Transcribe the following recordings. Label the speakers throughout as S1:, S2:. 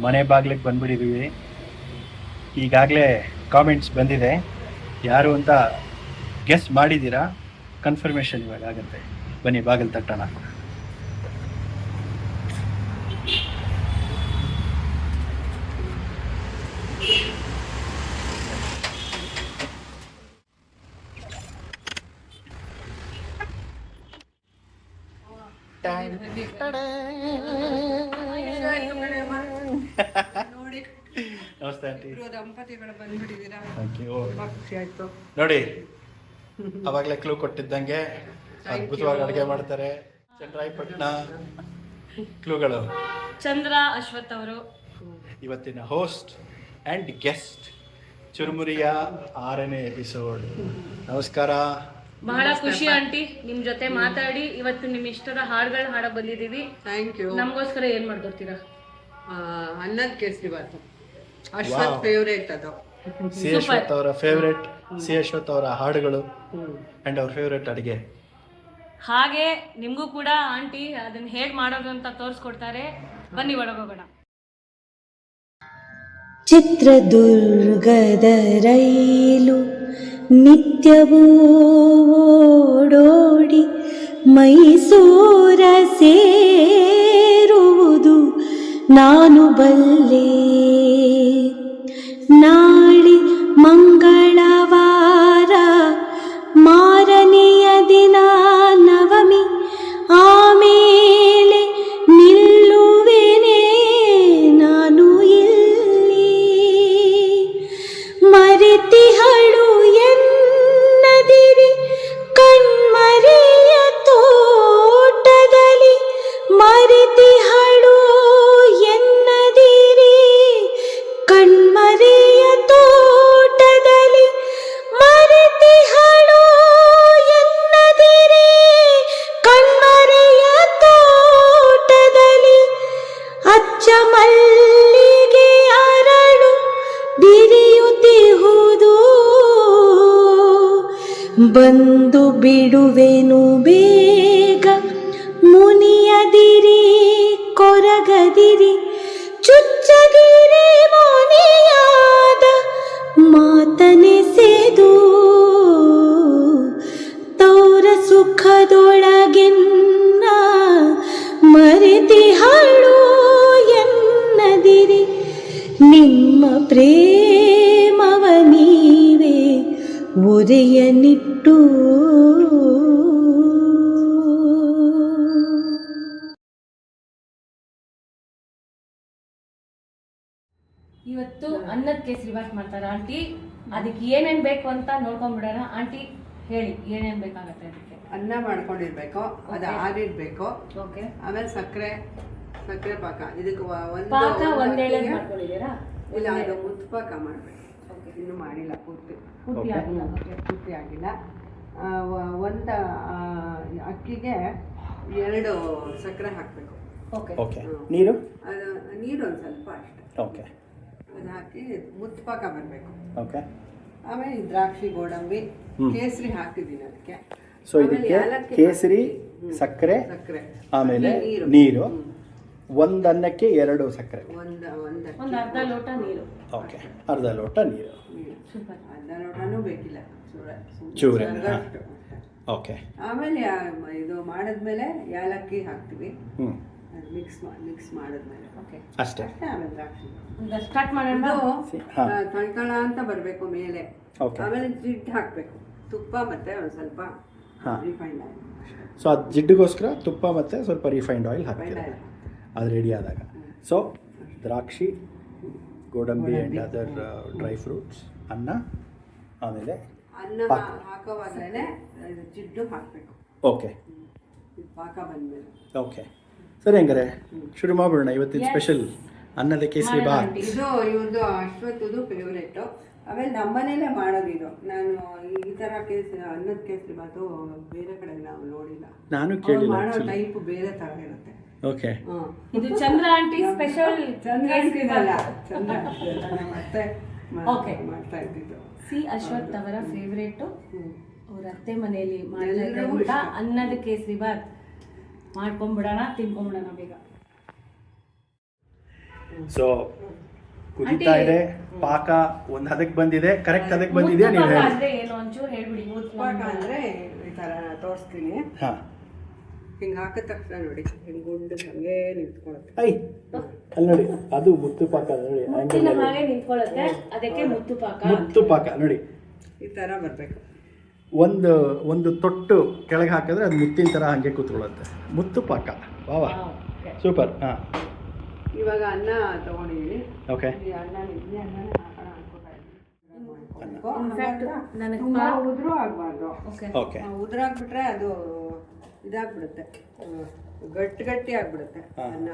S1: ಮನೆ ಬಾಗಿಲಿಗೆ ಬಂದ್ಬಿಟ್ಟಿದ್ದೀವಿ. ಈಗಾಗಲೇ ಕಾಮೆಂಟ್ಸ್ ಬಂದಿದೆ, ಯಾರು ಅಂತ ಗೆಸ್ ಮಾಡಿದ್ದೀರಾ? ಕನ್ಫರ್ಮೇಷನ್ ಇವಾಗ ಆಗುತ್ತೆ. ಬನ್ನಿ ಬಾಗಿಲು ತಟ್ಟೋಣ. ನಮಸ್ತೆ ಆಂಟಿ.
S2: ದಂಪತಿಗಳು ಬಂದ್ಬಿಟ್ಟಿದ್ದೀರಾ, ಖುಷಿ ಆಯ್ತು
S1: ನೋಡಿ. ಅವಾಗಲೇ ಕ್ಲೂ ಕೊಟ್ಟಿದ್ದಂಗೆ ಅದ್ಭುತವಾಗಿ ಅಡುಗೆ ಮಾಡ್ತಾರೆ. ಚಂದ್ರಾಯಪಟ್ಟಣ ಕ್ಲೂಗಳು.
S3: ಚಂದ್ರ ಅಶ್ವಥ್ ಅವರು
S1: ಇವತ್ತಿನ ಹೋಸ್ಟ್ ಆ್ಯಂಡ್ ಗೆಸ್ಟ್. ಚುರುಮುರಿಯ 6ನೇ ಎಪಿಸೋಡ್. ನಮಸ್ಕಾರ.
S3: ಬಹಳ ಖುಷಿ ಆಂಟಿ ನಿಮ್ ಜೊತೆ ಮಾತಾಡಿ. ಇವತ್ತು ನಿಮ್ ಇಷ್ಟದ ಹಾಡುಗಳು ಹಾಡ ಬಂದಿದ್ದೀವಿ.
S2: Thank you.
S3: ನಮಗೋಸ್ಕರ ಏನ್ ಮಾಡ್ಕೊಡ್ತೀರಾ?
S2: ಅನ್ನದ ಕೇಸರಿ ಬಾತು ಅಶ್ವಥ್ ಫೇವ್ರೇಟ್. ಅದು
S1: ಸಿ ಅಶ್ವಥ್ ಅವರ ಫೇವ್ರೇಟ್. ಸಿ ಅಶ್ವಥ್ ಅವರ ಹಾಡುಗಳು ಆ್ಯಂಡ್ ಅವ್ರ ಫೇವ್ರೇಟ್ ಅಡುಗೆ.
S3: ಹಾಗೆ ನಿಮ್ಗೂ ಕೂಡ ಆಂಟಿ ಅದನ್ನ ಹೇಗ್ ಮಾಡೋದು ಅಂತ ತೋರಿಸ್ಕೊಡ್ತಾರೆ. ಬನ್ನಿ ಒಳಗೋಗೋಣ.
S4: ಚಿತ್ರದುರ್ಗದ ರೈಲು ನಿತ್ಯವೂ ಓಡೋಡಿ ಮೈಸೂರ ಸೇರುವುದು ನಾನು ಬಲ್ಲೆ. ನಾಳೆ ಮಂಗಳವಾರ ಮಾರನೆಯ ದಿನ ನವಮಿ, ಆಮೇಲೆ ನಿಲ್ಲುವೆನೆ ನಾನು ಇಲ್ಲಿ. ಮರೆತಿಹಳು ಎನ್ನದಿರಿ ಕಣ್ಮರೆಯ ತೋಟದಲ್ಲಿ, ಮರೆತಿಹಳು ಎನ್ನದಿರಿ ಕಣ್ಮರೆಯ ತೋಟದಲ್ಲಿ, ಮರೆತಿಹಳು ಎನ್ನದಿರಿ ಕಣ್ಮರೆಯ ತೋಟದಲ್ಲಿ. ಅಚ್ಚ ಮಲ್ಲಿಗೆ ಅರಳು ಬಿರಿಯುತ್ತಿಹುದು, ಬಂದು ಬಿಡುವೆನು ಬೇಗ ಮುನಿಯದಿರಿ ಕೊರಗದಿರಿ. ಚುಚ್ಚದಿರಿ ಮೊನೆಯಾದ ಮಾತನೆಸೆದು, ತೌರ ಸುಖದೊಳಗೆನ್ನ ಮರೆತಿಹಳು ಎನ್ನದಿರಿ. ನಿಮ್ಮ ಪ್ರೇಮವ ನೀವೇ ಒರೆಯನಿಟ್ಟು.
S3: ಇವತ್ತು ಅನ್ನದ ಕೇಸರಿ ಬಾತ್ ಮಾಡ್ತಾರ ಆಂಟಿ. ಅದಕ್ಕೆ ಏನೇನ್ ಬೇಕು ಅಂತ ನೋಡ್ಕೊಂಡ್ಬಿಡೋಣ. ಆಂಟಿ ಹೇಳಿ ಏನೇನ್ ಬೇಕಾಗತ್ತೆ ಅದಕ್ಕೆ?
S2: ಅನ್ನ ಮಾಡ್ಕೊಂಡಿರ್ಬೇಕು, ಅದು ಆರಿಡ್ಬೇಕು.
S3: ಓಕೆ.
S2: ಆಮೇಲೆ ಸಕ್ಕರೆ ಪಾಕ. ಇದಕ್ಕೆ
S3: ಪಾಕ ಒಂದೇಳೆ ಮಾಡ್ಕೊಂಡಿದ್ದೀರಾ?
S2: ಇಲ್ಲ, ಅದು ಮುತ್ತು ಪಾಕ ಮಾಡ್ಬೇಕು. ಇನ್ನು ಮಾಡಿಲ್ಲ, ಪೂರ್ತಿ ಆಗಿಲ್ಲ. ಒಂದು ಅಕ್ಕಿಗೆ 2 ಸಕ್ಕರೆ ಹಾಕಬೇಕು.
S1: ಓಕೆ. ನೀರು
S2: ಅದು ನೀರು ಒಂದು ಸ್ವಲ್ಪ ಅಷ್ಟೆ.
S1: ಓಕೆ.
S2: ಅದು ಹಾಕಿ ಮುತ್ತು ಪಾಕ ಬರಬೇಕು.
S1: ಓಕೆ.
S2: ಆಮೇಲೆ ದ್ರಾಕ್ಷಿ, ಗೋಡಂಬಿ, ಕೇಸರಿ ಹಾಕಿದ್ದೀನಿ ಅದಕ್ಕೆ.
S1: ಸೊ ಇದಕ್ಕೆ ಕೇಸರಿ, ಸಕ್ಕರೆ, ಆಮೇಲೆ ನೀರು. ಒಂದು ಅನ್ನಕ್ಕೆ 2 ಸಕ್ಕರೆ,
S3: ಒಂದು ಅರ್ಧ ಲೋಟ ನೀರು.
S1: ಓಕೆ. ಅರ್ಧ ಲೋಟ ನೀರು.
S2: ಅರ್ಧ ಲೋಟನೂ ಬೇಕಿಲ್ಲ,
S1: ಚೂರೆ. ಓಕೆ.
S2: ಆಮೇಲೆ ಇದು ಮಾಡಿದ್ಮೇಲೆ ಏಲಕ್ಕಿ ಹಾಕ್ತೀವಿ. ಮಿಕ್ಸ್ ಮಾಡಿದ್ಮೇಲೆ
S1: ಅಷ್ಟೇ.
S2: ಆಮೇಲೆ ದ್ರಾಕ್ಷಿ
S3: ಸ್ಟಾರ್ಟ್ ಮಾಡೋಣ.
S2: ತಳ್ತಳ ಅಂತ ಬರಬೇಕು ಮೇಲೆ. ಆಮೇಲೆ ಜಿಡ್ಡು ಹಾಕಬೇಕು, ತುಪ್ಪ ಮತ್ತೆ ಒಂದು ಸ್ವಲ್ಪ ರಿಫೈಂಡ್ ಆಯಿಲ್.
S1: ಸೊ ಅದು ಜಿಡ್ಡುಗೋಸ್ಕರ ತುಪ್ಪ ಮತ್ತು ಸ್ವಲ್ಪ ರಿಫೈಂಡ್ ಆಯಿಲ್ ಹಾಕ್ತೀವಿ ಅದು ರೆಡಿ ಆದಾಗ. ಸೊ ದ್ರಾಕ್ಷಿ, ಗೋಡಂಬಿ ಆ್ಯಂಡ್ ಅದರ್ ಡ್ರೈ ಫ್ರೂಟ್ಸ್, ಅನ್ನ, ಆಮೇಲೆ
S2: ಅನ್ನ ಹಾಕೋವಾಗಲೇ ಜಿಡ್ಡು ಹಾಕಬೇಕು.
S1: ಓಕೆ.
S2: ಪಾಕ ಬಂದಮೇಲೆ.
S1: ಓಕೆ. ಸರಿ, ಹಂಗಾರೆ ಶುರು ಮಾಡ್ಬಿಡೋಣ ಇವತ್ತಿನ ಸ್ಪೆಷಲ್ ಅನ್ನದ ಕೇಸರಿ ಬಾತ್.
S2: ಇದು ಇವ್ರದ್ದು ಅಶ್ವತ್ಥದು ಫೇವ್ರೇಟು. ಆಮೇಲೆ ನಮ್ಮನೇಲೆ ಮಾಡೋದು ಇದು. ನಾನು ಈ ಥರ ಅನ್ನದ ಕೇಸರಿ ಬಾತು ಬೇರೆ ಕಡೆ ನಾವು ನೋಡಿಲ್ಲ.
S1: ನಾನು ಕೇಳಿಲ್ಲ.
S2: ಮಾಡೋ ಟೈಪ್ ಬೇರೆ ಥರ ಇರುತ್ತೆ.
S1: ಓಕೆ.
S3: ಇದು ಚಂದ್ರ ಆಂಟಿ ಸ್ಪೆಷಲ್.
S2: ಚಂದ್ರ ಮತ್ತೆ ಮಾಡ್ತಾ ಇದ್ದಿದ್ದು
S3: ಸಿ ಅಶ್ವಥ್ ಅವರ ಫೇವ್ರೇಟು. ಅವ್ರ ಅತ್ತೆ ಮನೆಯಲ್ಲಿ ಮಾಡಿದ ಅನ್ನದ ಕೇಸರಿ ಬಾತ್ ಮಾಡ್ಕೊಂಡ್ಬಿಡೋಣ, ತಿನ್ಕೊಂಡ್ಬಿಡೋಣ ಬೇಗ.
S1: ಸೊ ಕುದೀತಾ ಇದೆ, ಪಾಕ ಒಂದು ಹದಕ್ಕೆ ಬಂದಿದೆ, ಕರೆಕ್ಟ್ ಹದಕ್ಕೆ ಬಂದಿದೆ.
S3: ಮುತ್ತು
S1: ನೀವು
S3: ಪಾಕ
S1: ಹೇಳಿ.
S3: ಅಂದ್ರೆ ಏನು ಒಂಚೂರು ಹೇಳ್ಬಿಡಿ.
S2: ಪಾಕ ಅಂದರೆ ಈ ಥರ ತೋರಿಸ್ತೀನಿ.
S1: ಹಾಂ,
S2: ಹಿಂಗೆ ಹಾಕಿದ ತಕ್ಷಣ ನೋಡಿ ಹಿಂಗೆ ಗುಂಡು ಹಂಗೆ ನಿಂತ್ಕೊಳುತ್ತೆ.
S1: ಐ ಅಲ್ಲಿ ನೋಡಿ, ಅದು ಮುತ್ತು ಪಾಕ ನೋಡಿ.
S3: ಮುತ್ತಿನ ಹಾಗೆ ನಿಂತ್ಕೊಳ್ಳುತ್ತೆ, ಅದಕ್ಕೆ ಮುತ್ತು ಪಾಕ.
S1: ಮುತ್ತು ಪಾಕ ನೋಡಿ,
S2: ಈ ಥರ ಬರಬೇಕು.
S1: ಒಂದು ತೊಟ್ಟು ಕೆಳಗೆ ಹಾಕಿದ್ರೆ ಅದು ಮುತ್ತಿನ ಥರ ಹಾಗೆ ಕೂತ್ಕೊಳ್ಳುತ್ತೆ. ಮುತ್ತು ಪಾಕ. ವಾವಾ, ಸೂಪರ್. ಹಾಂ,
S2: ಇವಾಗ ಅನ್ನ ತೊಗೊಂಡಿದ್ದೀನಿ.
S1: ಓಕೆ.
S2: ಈ ಅನ್ನನೇ ಹಾಕೋಣ ಅನ್ಕೋತಾ ಇದ್ದೀನಿ.
S3: ಇನ್ಫ್ಯಾಕ್ಟ್ ನನಗೆ
S2: ತುಂಬ ಉದುರು ಆಗಬಾರ್ದು.
S1: ಓಕೆ.
S2: ಉದುರಾಗ್ಬಿಟ್ರೆ ಅದು ಇದಾಗ್ಬಿಡುತ್ತೆ, ಗಟ್ಟಿ ಆಗ್ಬಿಡುತ್ತೆ ಅನ್ನ.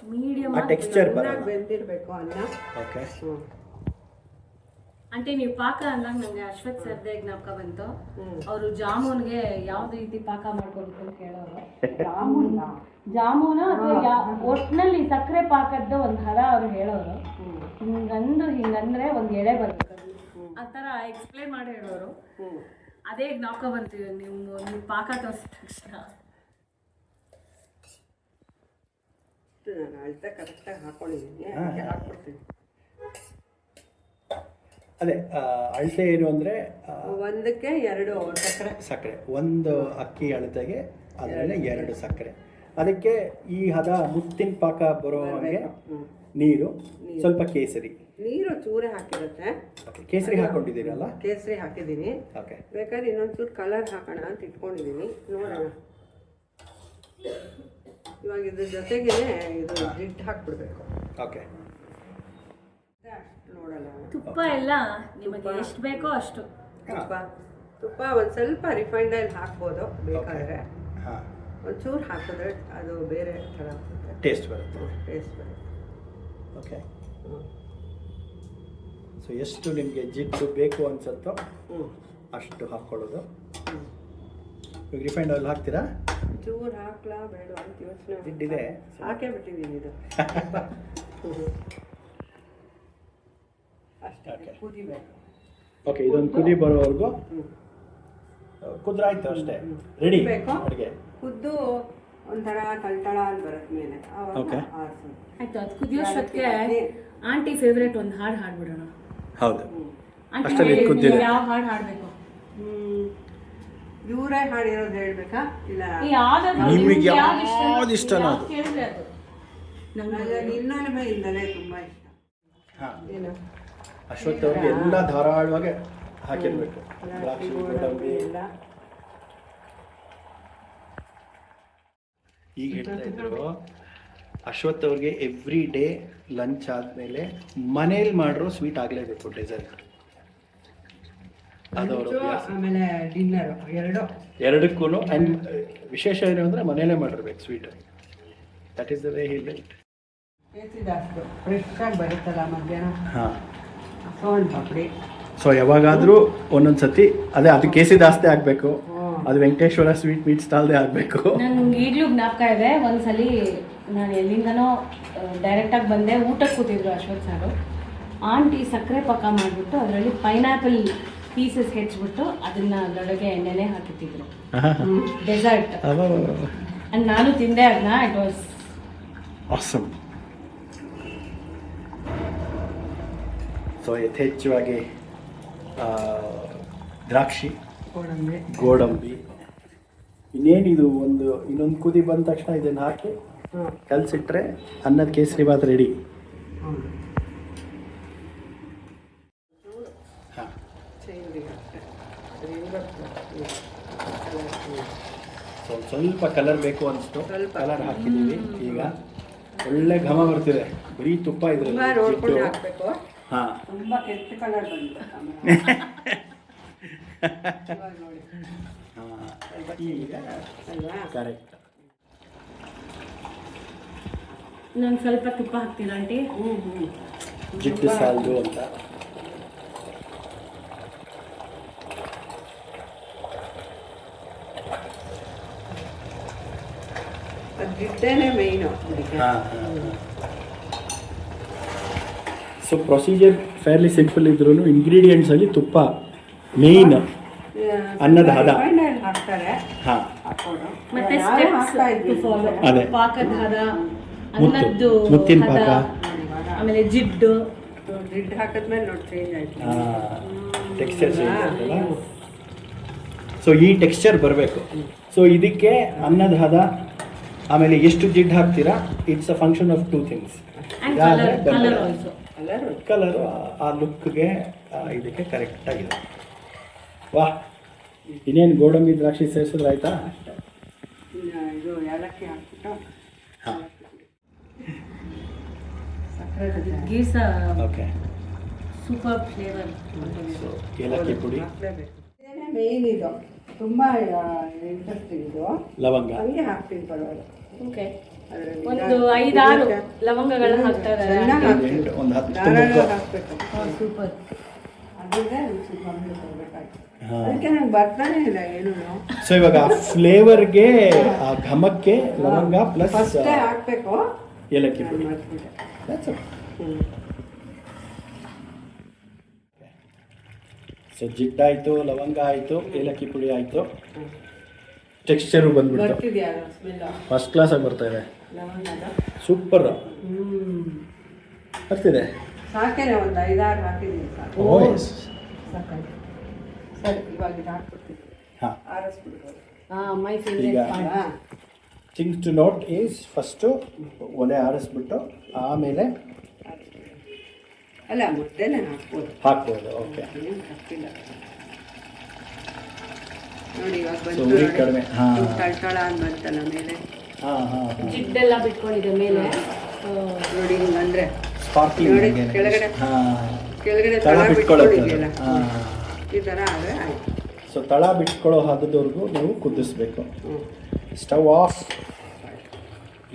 S3: ಮೀಡಿಯಂ
S1: ಆ ಟೆಕ್ಸ್ಚರ್
S2: ಚೆನ್ನಾಗಿ ಬೆಂದಿರಬೇಕು ಅನ್ನ.
S1: ಓಕೆ.
S3: ಆಂಟಿ ನೀವು ಪಾಕ ಅಂದಾಗ ನಂಗೆ ಅಶ್ವಥ್ ಸರ್ದೇ ಜ್ಞಾಪಕ ಬಂತು. ಅವರು ಜಾಮೂನ್ಗೆ ಯಾವ್ದು ರೀತಿ ಪಾಕ ಮಾಡ್ಕೊಬೇಕು ಅಂತ ಹೇಳೋರು. ಜಾಮೂನ ಅಥವಾ ಒಟ್ಟಿನಲ್ಲಿ ಸಕ್ಕರೆ ಪಾಕದ ಒಂದು ಹದ ಅವ್ರು ಹೇಳೋರು. ಹಿಂಗಂದ್ರೆ ಒಂದು ಎಳೆ ಬರ್ಬೇಕು, ಆ ಥರ ಎಕ್ಸ್ಪ್ಲೇನ್ ಮಾಡಿ ಹೇಳೋರು. ಅದೇ ಜ್ಞಾಪಕ ಬಂತು ನೀವು ಪಾಕ ತೋರಿಸಿದ ತಕ್ಷಣ.
S2: ನಾನು ಅಳತೆ ಕರೆಕ್ಟಾಗಿ ಹಾಕೊಂಡಿದ್ದೀನಿ, ಹಾಕ್ಬಿಡ್ತೀನಿ.
S1: ಅದೇ ಅಳತೆ ಏನು ಅಂದರೆ
S2: ಒಂದಕ್ಕೆ 2
S1: ಸಕ್ಕರೆ, ಒಂದು ಅಕ್ಕಿ ಅಳತೆಗೆ ಅದರಲ್ಲಿ 2 ಸಕ್ಕರೆ. ಅದಕ್ಕೆ ಈ ಹದ ಮುತ್ತಿನ ಪಾಕ ಬರೋ ಹಾಗೆ ನೀರು, ಸ್ವಲ್ಪ ಕೇಸರಿ.
S2: ನೀರು ಚೂರೇ ಹಾಕಿರುತ್ತೆ.
S1: ಓಕೆ, ಕೇಸರಿ ಹಾಕೊಂಡಿದ್ದೀರಲ್ಲ?
S2: ಕೇಸರಿ ಹಾಕಿದ್ದೀನಿ.
S1: ಓಕೆ.
S2: ಬೇಕಾದ್ರೆ ಇನ್ನೊಂಚೂರು ಕಲರ್ ಹಾಕೋಣ ಅಂತ ಇಟ್ಕೊಂಡಿದ್ದೀನಿ, ನೋಡೋಣ. ಇವಾಗ ಇದ್ರ ಜೊತೆಗೆ ಇದು ಜಿಡ್ಡು ಹಾಕ್ಬಿಡ್ಬೇಕು.
S1: ಓಕೆ.
S2: ನೋಡೋಣ.
S3: ತುಪ್ಪ ಎಲ್ಲ ನಿಮಗೆ ಎಷ್ಟು ಬೇಕೋ ಅಷ್ಟು.
S2: ತುಪ್ಪ ಒಂದು ಸ್ವಲ್ಪ ರಿಫೈಂಡ್ ಆಯಿಲ್ ಹಾಕ್ಬೋದು ಬೇಕಾದರೆ.
S1: ಹಾಂ,
S2: ಒಂಚೂರು ಹಾಕಿದ್ರೆ ಅದು ಬೇರೆ ಥರ
S1: ಟೇಸ್ಟ್ ಬರುತ್ತೆ. ಓಕೆ. ಸೊ ಎಷ್ಟು ನಿಮಗೆ ಜಿಡ್ಡು ಬೇಕು ಅನ್ಸುತ್ತೋ ಅಷ್ಟು ಹಾಕ್ಕೊಳ್ಳೋದು. ಈಗ ರಿಫೈಂಡ್ ಆಯಿಲ್ ಹಾಕ್ತೀರಾ?
S2: ಚೂರು ಹಾಕ್ಲಾ ಬೇಡ ಅಂತ ಯೋಚನೆ.
S1: ಜಿಡ್ಡಿದೆ,
S2: ಹಾಕೇ ಬಿಟ್ಟಿದ್ದೀನಿ ಇದು. ಅಷ್ಟೇ, ಕುದಿಬೇಕು.
S1: ಓಕೆ, ಇದೊಂದು ಕುದಿ ಬರೋವರೆಗೂ ಕುದ್ರಾಯ್ತು ಅಷ್ಟೇ, ರೆಡಿ ಅಡುಗೆ.
S2: ಕುದ್ದು ಒಂಥರ ತಳ್ತಳ ಅಂತ ಬರುತ್ತೆ ಮೇಲೆ.
S1: ಓಕೆ,
S3: ಆಯ್ತು. ಅದು ಕುದಿಯೋಷ್ಟೊತ್ತಿಗೆ ಆಂಟಿ ಫೇವ್ರೇಟ್ ಒಂದು ಹಾಡು ಹಾಡ್ಬಿಡೋಣ.
S1: ಹೌದು.
S3: ಆಂಟಿ ಯಾವ ಹಾಡು ಹಾಡಬೇಕು?
S2: ಇವರೇ ಹಾಡಿರೋದು ಹೇಳ್ಬೇಕಾ ಇಲ್ಲ
S1: ನಿಮಗೆ ಯಾವ್ದು ಇಷ್ಟನೋ ಅದು.
S2: ನನಗೆ ನಿನ್ನೊಲಮೆ ಇಂದಲೇ ತುಂಬ ಇಷ್ಟ.
S1: ಹಾಂ,
S2: ಏನು
S1: ಅಶ್ವಥ್ ಅವ್ರಿಗೆ ಎಲ್ಲ ಧಾರಾಳವಾಗಿ ಹಾಕಿರ್ಬೇಕು. ದ್ರಾಕ್ಷಿ, ಗೋಡಂಬಿ
S2: ಎಲ್ಲ
S1: ಈಗ ಹೇಳ್ತಾ ಇದ್ರು. ಅಶ್ವಥ್ ಅವ್ರಿಗೆ ಎವ್ರಿ ಡೇ ಲಂಚ್ ಆದಮೇಲೆ ಮನೇಲಿ ಮಾಡಿರೋ ಸ್ವೀಟ್ ಆಗಲೇಬೇಕು, ಡೆಸರ್ಟ್. ಅದು ಅವ್ರ ಅಭ್ಯಾಸ.
S2: ಆಮೇಲೆ ಡಿನ್ನರ್
S1: ಎರಡಕ್ಕೂ. ಆ್ಯಂಡ್ ವಿಶೇಷ ಏನು ಅಂದರೆ ಮನೇಲೇ ಮಾಡಿರ್ಬೇಕು sweet. That is the way he like.
S2: ಕೇಸಿದಾಸ್ತು ಫ್ರೆಶ್ ಆಗಿ ಬರುತ್ತಲ್ಲ ಮಧ್ಯಾಹ್ನ.
S1: ಹಾಂ,
S2: ಸೋನ್ ಪಾಪಡಿ.
S1: ಸೊ ಯಾವಾಗಾದರೂ ಒಂದೊಂದು ಸತಿ ಅದೇ ಅದು ಕೇಸಿದಾಸ್ತೆ ಆಗಬೇಕು, ಅದು ವೆಂಕಟೇಶ್ವರ ಸ್ವೀಟ್ ಮೀಟ್ ಸ್ಟಾಲ್ದೇ ಆಗಬೇಕು.
S3: ನಂಗೆ ಈಗಲೂ ಜ್ಞಾಪಕ ಇದೆ. ಒಂದ್ಸಲಿ ನಾನು ಎಲ್ಲಿಂದನೋ ಡೈರೆಕ್ಟಾಗಿ ಬಂದೆ, ಊಟಕ್ಕೆ ಕೂತಿದ್ರು ಅಶ್ವಥ್ ಸಾರು. ಆಂಟಿ ಸಕ್ಕರೆ ಪಾಕ ಮಾಡಿಬಿಟ್ಟು ಅದರಲ್ಲಿ ಪೈನಾಪಲ್ ಪೀಸಸ್ ಹೆಚ್ಚಿಬಿಟ್ಟು ಅದನ್ನ ಅದರೊಳಗೆ ಎಣ್ಣೆನೆ ಹಾಕಿಟ್ಟಿದ್ರು, ಡೆಸರ್ಟ್. ಅಂಡ್ ನಾನು ತಿಂದೆ ಅದನ್ನ. It was
S1: awesome. ಸೊ ಯಥೇಚ್ಛವಾಗಿ ದ್ರಾಕ್ಷಿ, ಗೋಡಂಬಿ, ಇನ್ನೇನಿದು ಇನ್ನೊಂದು ಕುದಿ ಬಂದ ತಕ್ಷಣ ಇದನ್ನು ಹಾಕಿ ಕಲಸಿಟ್ರೆ ಅನ್ನದ ಕೇಸರಿ ಬಾತ್ ರೆಡಿ. ಹಾಂ, ಸ್ವಲ್ಪ ಕಲರ್ ಬೇಕು ಅನಿಸ್ತು, ಕಲರ್ ಹಾಕಿದ್ದೀವಿ. ಈಗ ಒಳ್ಳೆ ಘಮ ಬರ್ತಿದೆ, ಬರೀ ತುಪ್ಪ ಇದ್ರಲ್ಲಿ. ಹಾಂ,
S2: ತುಂಬ ಕೆಟ್ಟ ಕಲರ್ ಬಂತು.
S1: ಈಗ ಕರೆಕ್ಟ್.
S3: ನಾನು ಸ್ವಲ್ಪ ತುಪ್ಪ ಹಾಕ್ತೀನಿ ಆಂಟಿ.
S1: ಜಿಡ್ಡು ಸಾಲದು ಅಂತ.
S2: ಜಿಡ್ಡೇನೆ ಮೇಯ್ನು.
S1: ಸೊ ಪ್ರೊಸೀಜರ್ ಫೇರ್ಲಿ ಸಿಂಪಲ್ ಇದ್ರೂ ಇಂಗ್ರೀಡಿಯೆಂಟ್ಸಲ್ಲಿ ತುಪ್ಪ ಮೇಯ್ನ್, ಅನ್ನದ ಹದ
S2: ಹಾಕ್ತಾರೆ.
S1: ಹಾಂ,
S3: ಮತ್ತೆ ಸ್ಟೆಪ್ಸ್ ಟು ಫಾಲೋ.
S1: ಅದೇ
S3: ಪಾಕದ ಹದ, ಅನ್ನದ್ದು
S1: ಮುತ್ತಿನ ಪಾಕ.
S3: ಆಮೇಲೆ ಜಿಡ್ಡು.
S2: ಜಿಡ್ ಹಾಕಿದ್ಮೇಲೆ ನೋಡಿ ಚೇಂಜ್ ಆಯ್ತು.
S1: ಟೆಕ್ಸ್ಚರ್ ಚೇಂಜ್ ಆಯ್ತಲ್ಲ. ಸೊ ಈ ಟೆಕ್ಸ್ಚರ್ ಬರಬೇಕು. ಸೊ ಇದಕ್ಕೆ ಅನ್ನದ ಹದ ಆಮೇಲೆ ಎಷ್ಟು ಜಿಡ್ ಹಾಕ್ತೀರಾ, it's a function of 2 things.
S3: Colour also.
S1: Colour ಆ ಲುಕ್ಗೆ ಇದಕ್ಕೆ ಕರೆಕ್ಟಾಗಿದೆ. ವಾಹ್, ಇನ್ನೇನು ಗೋಡಂಬಿ ದ್ರಾಕ್ಷಿ ಸೇರಿಸಿದ್ರೆ ಆಯ್ತಾ?
S2: ಇದು ಏಲಕ್ಕಿ ಹಾಕ್ಬಿಟ್ಟು
S1: ಹಾಂ,
S2: ಸಕ್ಕರೆ
S3: ಗೀಸ
S1: ಓಕೆ.
S3: Super flavour.
S1: ಸೊ ಏಲಕ್ಕಿ ಪುಡಿ,
S2: ಹಾಕ್ಲೇಬೇಕು. ಇದೇನೇ ಮೇನ್ ಇದು, ತುಂಬ ಇಂಟ್ರೆಸ್ಟಿಂಗ್ ಇದು.
S1: ಲವಂಗ,
S2: ಹಂಗೆ ಹಾಕ್ತೀನಿ ಪರವಾಗಿಲ್ಲ.
S3: ಓಕೆ.
S2: ಅದ್ರಲ್ಲಿ
S3: ಒಂದು 5-6 ಲವಂಗಗಳನ್ನ ಹಾಕ್ತಾ ಇದ್ದಾರೆ.
S2: ಚೆನ್ನಾಗಿ ಹಾಕ್ತೀನಿ.
S1: ಒಂದು 10
S2: ಧಾರಾಳ
S1: ಮುಗ್ಗ.
S2: ಹಾಕ್ಬೇಕು.
S3: ಸೂಪರ್.
S2: ಅದಿದ್ರೆ ರುಚಿ ಕಮ್ಮಿ ಕೊಡ್ಬೇಕಾಯ್ತು.
S1: ಹಾಂ.
S2: ಅದಕ್ಕೆ ನಂಗೆ ಬರ್ತಾನೆ ಇಲ್ಲ ಏನು.
S1: ಸೊ ಇವಾಗ ಫ್ಲೇವರ್ಗೆ, ಆ ಘಮಕ್ಕೆ ಲವಂಗ ಪ್ಲಸ್
S2: ಫಸ್ಟೇ ಹಾಕ್ಬೇಕು.
S1: ಏಲಕ್ಕಿ
S2: ನಾನು
S1: ಪುಡಿ.
S2: ಮರ್ತ್ಬಿಟ್ಟೆ.
S1: That's it. ಸೊ ಜಿಡ್ಡಾಯಿತು, ಲವಂಗ ಆಯಿತು, ಏಲಕ್ಕಿ ಪುಡಿ ಆಯಿತು, ಟೆಕ್ಸ್ಚರು ಬಂದ್ಬಿಡ್ತು.
S2: ಬರ್ತಿದ್ಯಾ ಸ್ಮೆಲ್?
S1: ಫಸ್ಟ್ ಕ್ಲಾಸಾಗಿ ಬರ್ತಾ ಇದೆ.
S2: ಲವಂಗದ
S1: ಸೂಪರ್ ಬರ್ತಿದೆ.
S2: ಸಾಕೇನೆ, ಒಂದು 5-6 ಹಾಕಿದ್ದೀನಿ ಸಾಕು.
S1: Oh yes.
S2: ಸಾಕಾಯ್ತು. ಸರಿ, ಇವಾಗ ಇದು ಹಾಕ್ಬಿಡ್ತೀನಿ.
S1: ಹಾಂ,
S2: ಆರಿಸ್ಬಿಡ್ಬೋದು.
S3: ಮೈ
S1: ಈಗ
S3: favourite.
S1: Things to note is first ಒಲೆ ಆರಿಸ್ಬಿಟ್ಟು ಆಮೇಲೆ
S2: ಅಲ್ಲ, ಮುದ್ದೆನೇ ಹಾಕ್ಬೋದು.
S1: ಹಾಕ್ಬೋದು. ಓಕೆ.
S2: ಏನು ಹಾಕ್ತಿಲ್ಲ ನೋಡಿ, ಇವಾಗ
S1: ಸೊ
S2: ಬಂತು
S1: ಉರಿ
S2: ನೋಡಿ.
S1: ಕಡಿಮೆ. ಹಾಂ
S2: ತಳ್ತಳ ಅಂತ ಬಂತಲ್ಲ ಮೇಲೆ.
S1: ಹಾಂ ಹಾಂ
S3: ಜಿಡ್ಡೆಲ್ಲ ಬಿಟ್ಕೊಂಡಿದೆ ಮೇಲೆ.
S2: ನೋಡಿ ಹಿಂಗಂದ್ರೆ
S1: ಸ್ಪಾರ್ಕ್ಲಿಂಗ್.
S2: ನೋಡಿ, ಕೆಳಗಡೆ
S1: ಹಾಂ,
S2: ಕೆಳಗಡೆ
S1: ತಳ
S2: ತಳ
S1: ಬಿಟ್ಕೊಳ್ಳುತ್ತೆ.
S2: ಬಿಟ್ಕೊಂಡಿದೆಯಲ್ಲ,
S1: ಹಾಂ,
S2: ಈ ಥರ ಆದರೆ ಆಯ್ತು.
S1: ಸೊ ತಳ ಬಿಟ್ಕೊಳ್ಳೋ ಹದದವರೆಗೂ ನೀವು ಕುದಿಸ್ಬೇಕು. Stove off.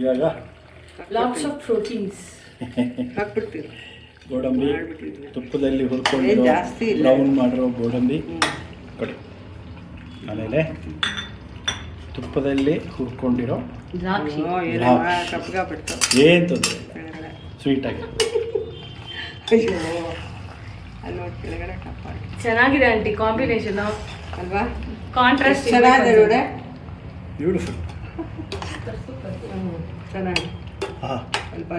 S1: ಇವಾಗ
S3: ಲಾಟ್ಸ್ ಆಫ್ ಪ್ರೋಟೀನ್ಸ್.
S2: ಹಾಕ್ಬಿಡ್ತೀವಿ.
S1: ಗೋಡಂಬಿ
S2: ಮಾಡ್ಬಿಟ್ಟಿದ್ದೀನಿ.
S1: ತುಪ್ಪದಲ್ಲಿ ಹುರ್ಕೊಂಡು
S2: ಏನ್ ಜಾಸ್ತಿ ಇಲ್ಲ.
S1: ಬ್ರೌನ್ ಮಾಡಿರೋ ಗೋಡಂಬಿ ಕೊಡಿ. ಆಮೇಲೆ ತುಪ್ಪದಲ್ಲಿ ಹುರ್ಕೊಂಡಿರೋ
S3: ದ್ರಾಕ್ಷಿ.
S2: ಓ, ಏನೋ
S1: ದ್ರಾಕ್ಷಿ.
S2: ಕಪ್ಗಾಗ್ಬಿಡ್ತು
S1: ಏನು ತೊಂದರೆ ಇಲ್ಲ,
S2: ಕೆಳಗಡೆ.
S1: ಸ್ವೀಟಾಗಿ.
S2: ಅಯ್ಯೋ, ಅಲ್ಲಿ ನೋಡಿ ಕೆಳಗಡೆ ಕಪ್ಪಾಗಿ.
S3: ಚೆನ್ನಾಗಿದೆ ಆಂಟಿ ಕಾಂಬಿನೇಷನ್
S2: ಅಲ್ವಾ?
S3: ಕಾಂಟ್ರಾಸ್ಟ್
S2: ಚೆನ್ನಾಗಿದೆ ನೋಡಿ.
S1: ಬ್ಯೂಟಿಫುಲ್.
S2: ಚೆನ್ನಾಗಿ
S1: ಹಾಂ,
S2: ಸ್ವಲ್ಪ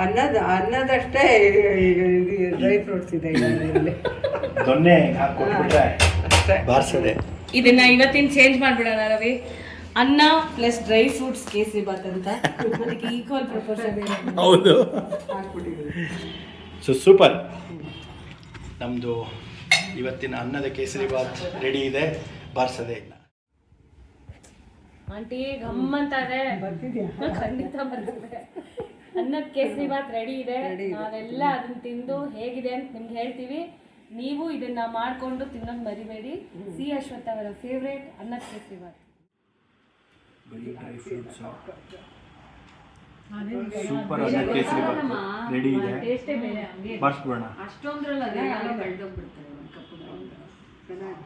S2: ಅನ್ನದಷ್ಟೇ ಡ್ರೈ ಫ್ರೂಟ್ಸ್ ಇದೆ ಇದರಲ್ಲಿ.
S1: ದೊನ್ನೆ ಹಾಕ್ಕೊಟ್ಬಿಟ್ರೆ
S2: ಅಷ್ಟೇ.
S1: ಬಾರಿಸದೆ.
S3: ಇದನ್ನ ಇವತ್ತಿನ ಚೇಂಜ್ ಮಾಡ್ಬಿಡೋಣ ರವಿ. ಅನ್ನ plus dry fruits kesari bath ಅಂತ, ಅದಕ್ಕೆ ಈಕ್ವಲ್ ಪ್ರಪೋರ್ಷನ್.
S1: ಹೌದು.
S2: ಹಾಕ್ಬಿಟ್ಟಿದ್ದೀನಿ.
S1: So super. ನಮ್ಮದು ಇವತ್ತಿನ ಅನ್ನದ ಕೇಸರಿ ಬಾತ್ ರೆಡಿ ಇದೆ, ಬಾರಿಸದೇ ಇಲ್ಲ.
S3: ಆಂಟಿ ಗಮ್ಮಂತಾರೆ.
S2: ಬರ್ತಿದ್ಯಾ?
S3: ಖಂಡಿತ ಬರ್ತಿದೆ. ಅನ್ನದ ಕೇಸರಿ ಬಾತ್ ರೆಡಿ ಇದೆ.
S2: Ready ಇದೆ.
S3: ನಾವೆಲ್ಲ ಅದನ್ನ ತಿಂದು ಹೇಗಿದೆ ಅಂತ ನಿಮ್ಗೆ ಹೇಳ್ತೀವಿ. ನೀವು ಇದನ್ನ ಮಾಡ್ಕೊಂಡು ತಿನ್ನೋದು ಮರಿಬೇಡಿ. ಸಿ ಅಶ್ವಥ್ ಅವರ ಫೇವ್ರೇಟ್ ಅನ್ನದ ಕೇಸರಿ ಬಾತ್.
S1: ಸೂಪರ್ ಅನ್ನ ಕೇಸರಿ ಬಾತ್ ರೆಡಿ ಇದೆ,
S3: ಟೇಸ್ಟೇ ಬೇರೆ. ಹಂಗೆ
S1: ಬಾರಿಸ್ಬಿಡೋಣ.
S3: ಅಷ್ಟೊಂದ್ರಲ್ಲ ಅದೆಲ್ಲ ಬೆಳ್ದೋಗ್ಬಿಡ್ತಾರೆ ಒಂದು ಕಪ್ಪು.
S2: ಚೆನ್ನಾಗಿ.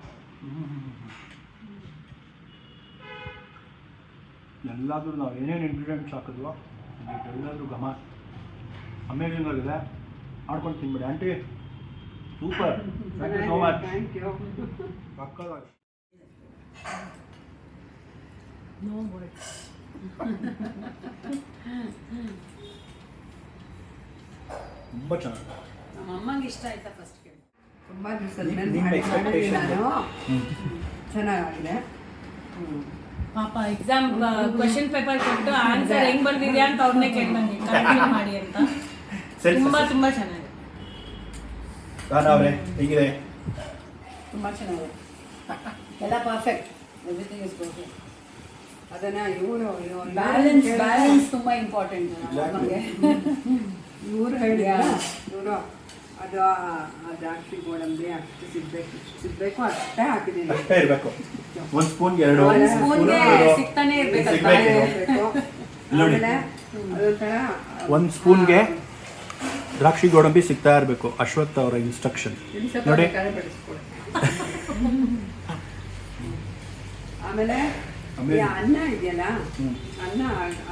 S1: ಎಲ್ಲಾದರೂ ನಾವು ಏನೇನು ಇಂಗ್ರೀಡಿಯೆಂಟ್ಸ್ ಹಾಕಿದ್ವೋ ಎಲ್ಲಾದರೂ ಘಮ ಅಮೇಝಿಂಗ್ ಆಗಿದೆ. ಮಾಡ್ಕೊಂಡು ತಿನ್ಬಿಡಿ aunty. Super. Thank you so much.
S2: Thank you.
S1: ಪಕ್ಕದಾಗಿ
S3: ನೋ ವರ್ಡ್ಸ್.
S1: ತುಂಬ ಚೆನ್ನಾಗಿದೆ.
S3: ನಮ್ಮ ಅಮ್ಮಂಗೆ ಇಷ್ಟ ಆಯ್ತಾ ಫಸ್ಟ್ ಕೇಳಿ.
S2: ತುಂಬ ದಿವಸದ ಮೇಲೆ
S1: ನಿಮ್ಮ
S2: ಮಾಡಿದ್ದೀನಿ
S1: expectation.
S2: ನಾನು. ಚೆನ್ನಾಗಿದೆ.
S3: ಪಾಪ ಎಕ್ಸಾಮ್ ಕ್ವೆಶ್ಚನ್ ಪೇಪರ್ ಕೊಟ್ಟು ಆನ್ಸರ್ ಹೆಂಗ್ ಬರ್ದಿದ್ಯಾ ಅಂತ ಅವ್ರನ್ನೇ ಕೇಳ್ದಂಗೆ ಕಂಟಿನ್ಯೂ ಮಾಡಿ ಅಂತ. ತುಂಬಾ ತುಂಬಾ ಚೆನ್ನಾಗಿದೆ.
S1: ಅವರೇ ಹೇಗಿದೆ?
S2: ತುಂಬ ಚೆನ್ನಾಗಿದೆ. ಎಲ್ಲ ಪರ್ಫೆಕ್ಟ್. Everything is perfect. ಅದನ್ನು ಬ್ಯಾಲೆನ್ಸ್ ತುಂಬ ಇಂಪಾರ್ಟೆಂಟ್ ನಮಗೆ. ಇವರು ಹೇಳಿದ ಇವರು ಅದು ಆ ದ್ರಾಕ್ಷಿ ಗೋಡಂಬಿ ಅಷ್ಟು ಸಿಗ್ಬೇಕು ಅಷ್ಟೇ ಹಾಕಿದ್ದೀನಿ.
S1: ಅಷ್ಟೇ ಇರಬೇಕು. ಒಂದು ಸ್ಪೂನ್ಗೆ 2
S3: ಒಂದು ಸ್ಪೂನ್ಗೆ ಸಿಗ್ತಾನೆ ಇರ್ಬೇಕು.
S1: ನೋಡಿ, ಒಂದು ಸ್ಪೂನ್ಗೆ ದ್ರಾಕ್ಷಿ ಗೋಡಂಬಿ ಸಿಗ್ತಾ ಇರಬೇಕು. ಅಶ್ವಥ್ ಅವರ ಇನ್ಸ್ಟ್ರಕ್ಷನ್ ನೋಡಿ.
S2: ಆಮೇಲೆ ಈ ಅನ್ನ ಇದೆಯಲ್ಲ, ಅನ್ನ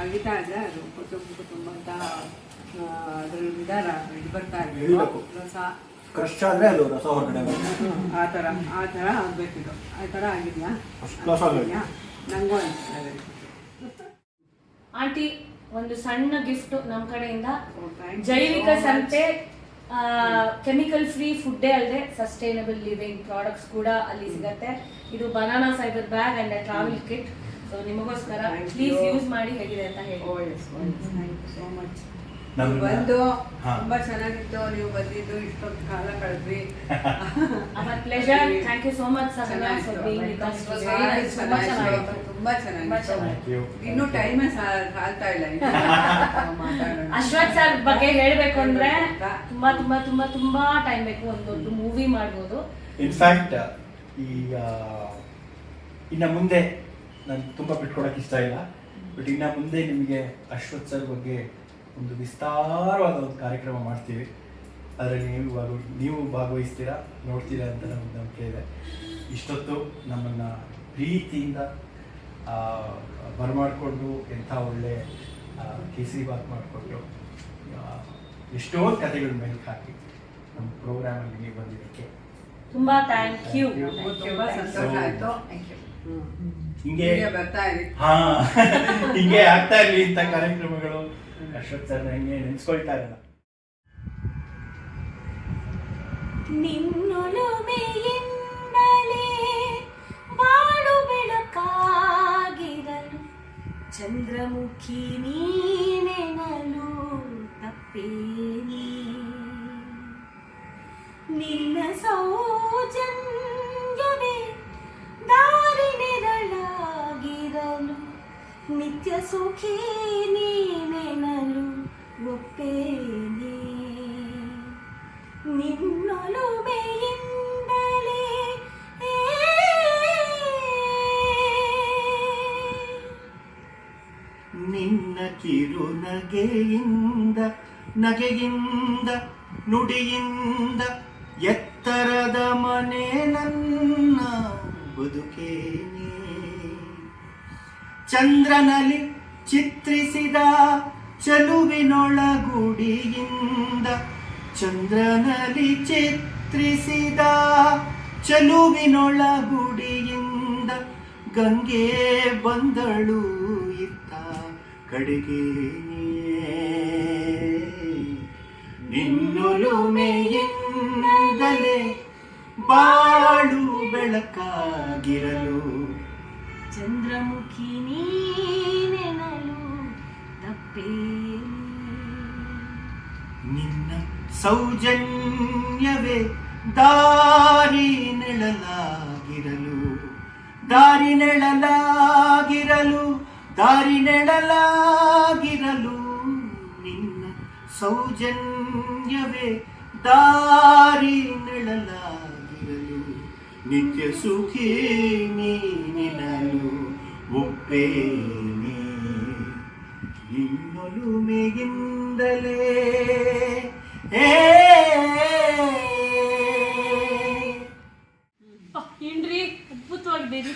S2: ಅಗಿತಾ ಇದೆ, ಅದು ಕುಟುಂಬ ಅಂತ ಅದ್ರಲ್ಲಿ ಇದು ಬರ್ತಾ
S1: ಇಳಿಬೇಕು.
S2: ಇದೆ ರಸ.
S1: ಕ್ರಶ್ ಆದರೆ ಅದು ರಸ ಹೊರಗಡೆ ಬರುತ್ತೆ.
S2: ಆ ಥರ ಆಗಬೇಕಿದು. ಆ ಥರ ಆಗಿದೆಯಾ?
S1: ಫಸ್ಟ್ ಕ್ಲಾಸ್ ಆಗಬೇಕು.
S2: ನಂಗೂ ಅನಿಸ್ತಾ ಇದೆ.
S3: ಆಂಟಿ ಒಂದು ಸಣ್ಣ ಗಿಫ್ಟ್ ನಮ್ಮ ಕಡೆಯಿಂದ.
S2: thank you
S3: ಜೈವಿಕ
S2: so much.
S3: ಸಂತೆ, ಕೆಮಿಕಲ್ ಫ್ರೀ ಫುಡ್ಡೇ ಅಲ್ಲದೆ ಸಸ್ಟೈನಬಲ್ ಲಿವಿಂಗ್ ಪ್ರಾಡಕ್ಟ್ಸ್ ಕೂಡ ಅಲ್ಲಿ ಸಿಗತ್ತೆ. ಇದು banana fibre bag and travel kit. So ನಿಮಗೋಸ್ಕರ
S2: Thank
S3: ಪ್ಲೀಸ್
S2: you.
S3: ಯೂಸ್ ಮಾಡಿ ಹೇಗಿದೆ ಅಂತ ಹೇಳಿ.
S2: Oh, yes, oh, yes. Thank you so much.
S1: ನಮ್ಗೆ-
S2: ನೀವು ಬಂದು
S1: ಹಾ.
S2: ತುಂಬಾ ಚೆನ್ನಾಗಿತ್ತು. ನೀವು ಬಂದಿದ್ದು ಇಷ್ಟೊಂದು ಕಾಲ ಕಳೆದ್ವಿ.
S3: Our pleasure. Thank you so much Sahana for being with us. ತುಂಬಾ ಚೆನ್ನಾಗಿತ್ತು.
S2: ತುಂಬಾ ಚೆನ್ನಾಗಿತ್ತು.
S1: Thank you.
S2: ಇನ್ನು ಟೈಮೇ ಸಾಲ್ತಾ ಇಲ್ಲ ಮಾತಾಡೋಣ.
S3: ಅಶ್ವಥ್ ಸರ್ ಬಗ್ಗೆ ಹೇಳ್ಬೇಕು ಅಂದ್ರೆ ತುಂಬಾ ತುಂಬಾ ತುಂಬಾ ತುಂಬಾ ಟೈಮ್ ಬೇಕು. ಒಂದು ದೊಡ್ಡ ಮೂವಿ ಮಾಡ್ಬೋದು.
S1: ಇನ್ಫ್ಯಾಕ್ಟ್ ಈ ಇನ್ನು ಮುಂದೆ ನಾನು ತುಂಬ ಬಿಟ್ಕೊಡೋಕೆ ಇಷ್ಟ ಇಲ್ಲ, ಬಟ್ ಇನ್ನು ಮುಂದೆ ನಿಮಗೆ ಅಶ್ವಥ್ ಸರ್ ಬಗ್ಗೆ ಒಂದು ವಿಸ್ತಾರವಾದ ಒಂದು ಕಾರ್ಯಕ್ರಮ ಮಾಡ್ತೀವಿ. ಅದರಲ್ಲಿ ನೀವು ಭಾಗವಹಿಸ್ತೀರಾ, ನೋಡ್ತೀರಾ ಅಂತ ನಮಗೆ ನಂಬಿಕೆ ಇದೆ. ಇಷ್ಟೊತ್ತು ನಮ್ಮನ್ನು ಪ್ರೀತಿಯಿಂದ ಬರಮಾಡಿಕೊಂಡು ಎಂಥ ಒಳ್ಳೆ ಕೇಸರಿ ಬಾತ್ ಮಾಡಿಕೊಟ್ಟು ಎಷ್ಟೊಂದು ಕಥೆಗಳ ಮೇಲೆ ಹಾಕಿ ನಮ್ಮ ಪ್ರೋಗ್ರಾಮಲ್ಲಿ ನೀವು ಬಂದಿದ್ದಕ್ಕೆ
S3: ತುಂಬಾ ಥ್ಯಾಂಕ್ ಯು.
S2: ತುಂಬಾ ಸಂತೋಷ ಆಯ್ತು.
S1: ಹಿಂಗೆ
S2: ಬರ್ತಾ ಇರಿ.
S1: ಹಾ ಹಿಂಗೆ ಆಗ್ತಾ ಇರಲಿ ಇಂಥ ಕಾರ್ಯಕ್ರಮಗಳು. ಅಶ್ವಥ್ ಸರ್ ಹಿಂಗೆ ನೆನೆಸ್ಕೊಳ್ತಾ ಇರಲ್ಲ.
S4: ನಿನ್ನೊಲುಮೆಯಿಂದಲೇ ಬಾಳು ಬೆಳಕಾಗಿರಲು ಚಂದ್ರಮುಖಿ ನೀನೆನಲು ತಪ್ಪೇನಿ. ನಿನ್ನ ಸೌಜನ್ಯವೇ ದಾರಿ ನೆರಳಾಗಿರಲು ನಿತ್ಯ ಸುಖಿ ನೀನೆನಲು ಒಪ್ಪೇನೆ. ನಿನ್ನೊಲುಮೆಯಿಂದಲೇ
S1: ನಿನ್ನ ಕಿರು ನಗೆಯಿಂದ ನುಡಿಯಿಂದ ಎತ್ತರದ ಮನೆ ನನ್ನ ಬದುಕೇನೆ. ಚಂದ್ರನಲ್ಲಿ ಚಿತ್ರಿಸಿದ ಚಲುವಿನೊಳಗುಡಿಯಿಂದ, ಚಂದ್ರನಲ್ಲಿ ಚಿತ್ರಿಸಿದ ಚಲುವಿನೊಳಗುಡಿಯಿಂದ ಗಂಗೆ ಬಂದಳು ಇತ್ತ ಕಡೆಗೇನೆ. ನಿನ್ನೊಲುಮೆಯಿಂದಲೇ ಬಾಳು ಬೆಳಕಾಗಿರಲು
S4: ಚಂದ್ರಮುಖಿ ನೀನೆನಲು ತಪ್ಪೇನಿ.
S1: ನಿನ್ನ ಸೌಜನ್ಯವೇ ದಾರಿ ನೆಳಲಾಗಿರಲು, ದಾರಿ ನೆಳಲಾಗಿರಲು, ದಾರಿ ನೆಳಲಾಗಿರಲು. ನಿನ್ನ ಸೌಜನ್ಯವೇ ದಾರಿ ನೆಳಲಾಗಿರಲು ನಿತ್ಯ ಸುಖಿ ನೀನೆನಲು ಒಪ್ಪೇನೆ. ನಿನ್ನೊಲುಮೆಯಿಂದಲೇ
S3: ಏನ್ರಿ ಅದ್ಭುತವಾಗಿದೆ.